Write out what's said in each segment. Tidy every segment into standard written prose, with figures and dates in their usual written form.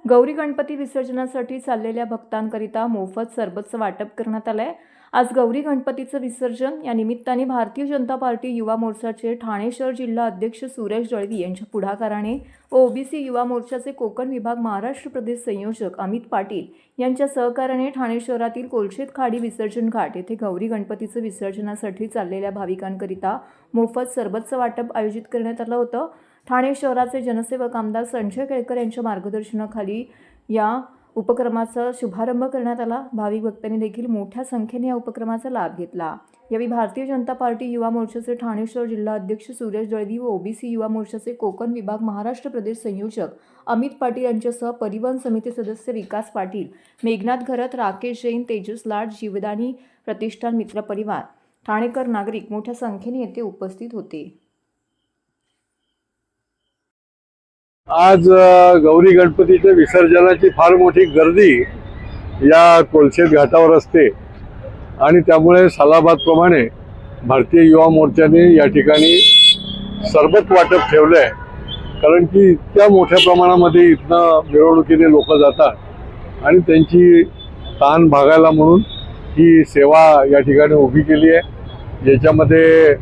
गौरी गणपती विसर्जनासाठी चाललेल्या भक्तांकरिता मोफत सरबतचं वाटप करण्यात आलंय। आज गौरी गणपतीचं विसर्जन या निमित्ताने भारतीय जनता पार्टी युवा मोर्चाचे ठाणे शहर जिल्हा अध्यक्ष सुरेश दळवी यांच्या पुढाकाराने व ओबीसी युवा मोर्चाचे कोकण विभाग महाराष्ट्र प्रदेश संयोजक अमित पाटील यांच्या सहकार्याने ठाणे शहरातील कोलशेत खाडी विसर्जन घाट येथे गौरी गणपतीचं विसर्जनासाठी चाललेल्या भाविकांकरिता मोफत सरबतचं वाटप आयोजित करण्यात आलं होतं। ठाणे शहराचे जनसेवक आमदार संजय केळकर यांच्या मार्गदर्शनाखाली या उपक्रमाचा शुभारंभ करण्यात आला। भाविक भक्तांनी देखील मोठ्या संख्येने या उपक्रमाचा लाभ घेतला। यावेळी भारतीय जनता पार्टी युवा मोर्चाचे ठाणे शहर जिल्हा अध्यक्ष सुरेश दळवी व ओबीसी युवा मोर्चाचे कोकण विभाग महाराष्ट्र प्रदेश संयोजक अमित पाटील यांच्यासह परिवहन समिती सदस्य विकास पाटील, मेघनाथ घरत, राकेश जैन, तेजस लाड, जीवदानी प्रतिष्ठान, मित्र परिवार, ठाणेकर नागरिक मोठ्या संख्येने येथे उपस्थित होते। आज गौरी गणपतीच्या विसर्जनाची फार मोठी गर्दी या कोलशेत घाटावर असते आणि त्यामुळे सालाबादप्रमाणे भारतीय युवा मोर्चाने या ठिकाणी सरबत वाटप ठेवलं आहे। कारण की इतक्या मोठ्या प्रमाणामध्ये इथनं मिरवणुकीने लोक जातात आणि त्यांची ताण भागायला म्हणून ही सेवा या ठिकाणी उभी केली आहे, ज्याच्यामध्ये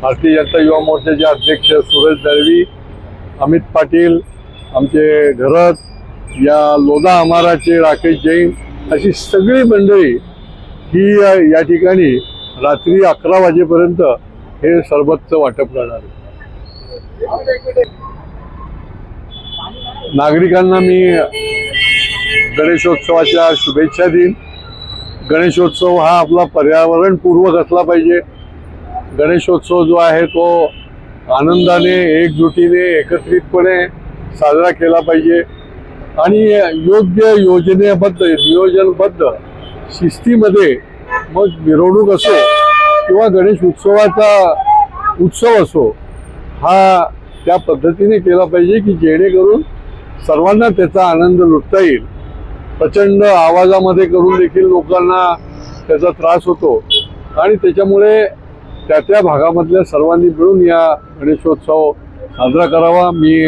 भारतीय जनता युवा मोर्चाचे अध्यक्ष सुरेश दळवी, अमित पाटील, आमचे घरत, या लोधा आमाराचे राकेश जैन अशी सगळी मंडळी ही या ठिकाणी रात्री 11 वाजेपर्यंत हे सरबतचं वाटप करणार आहे। नागरिकांना मी गणेशोत्सवाच्या शुभेच्छा देईन। गणेशोत्सव हा आपला पर्यावरणपूर्वक असला पाहिजे। गणेशोत्सव जो आहे तो आनंदाने, एकजुटीने, एकत्रितपणे साजरा केला पाहिजे आणि योग्य योजनेबद्ध, नियोजनबद्ध शिस्तीमध्ये मग मिरवणूक असो किंवा गणेश उत्सवाचा उत्सव असो, हा त्या पद्धतीने केला पाहिजे की जेणेकरून सर्वांना त्याचा आनंद लुटता येईल। प्रचंड आवाजामध्ये करून देखील लोकांना त्याचा त्रास होतो आणि त्याच्यामुळे त्या भागामधल्या सर्वांनी मिळून या गणेशोत्सव साजरा करावा। मी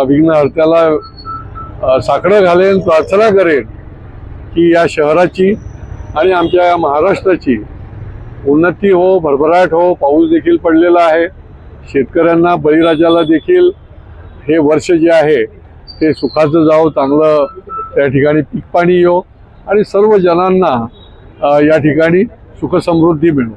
विघ्नहर्त्याला साकडं घालेन, प्रार्थना करेन की या शहराची आणि आमच्या या महाराष्ट्राची उन्नती हो, भरभराट हो। पाऊस देखील पडलेला आहे। शेतकऱ्यांना, बळीराजाला देखील हे वर्ष जे आहे ते सुखाचं जावं, चांगलं त्या ठिकाणी पीक पाणी येऊ आणि सर्व जनांना या ठिकाणी सुखसमृद्धी मिळो।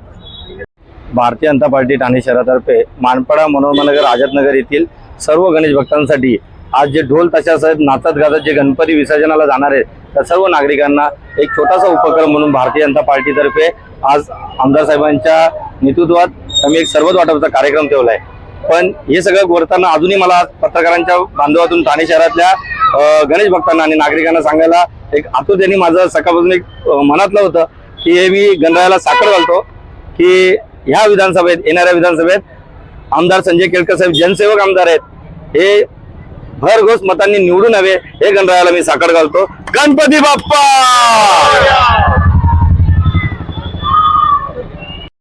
भारतीय जनता पार्टी ठाणे शहरातर्फे मानपाडा, मनोरमानगर, आझादनगर येथील सर्व गणेश भक्तांसाठी आज जे ढोल ताशासहित नाचत गाजत जे गणपती विसर्जनाला जाणार आहेत त्या सर्व नागरिकांना एक छोटासा उपक्रम म्हणून भारतीय जनता पार्टीतर्फे आज आमदार साहेबांच्या नेतृत्वात आम्ही एक सरबत वाटपाचा कार्यक्रम ठेवला आहे। पण हे सगळं करताना अजूनही मला बांधवातून ठाणे शहरातल्या गणेश भक्तांना आणि नागरिकांना सांगायला एक आतुरतेने माझं सकाळपासून एक मनातलं होतं की हे मी गणरायाला साखर घालतो की ह्या विधानसभेत, येणाऱ्या विधानसभेत आमदार संजय केळकर साहेब जनसेवक आमदार आहेत, हे भरघोस मतांनी निवडून यावे हे गणरायाला मी साखर घालतो। गणपती बाप्पा।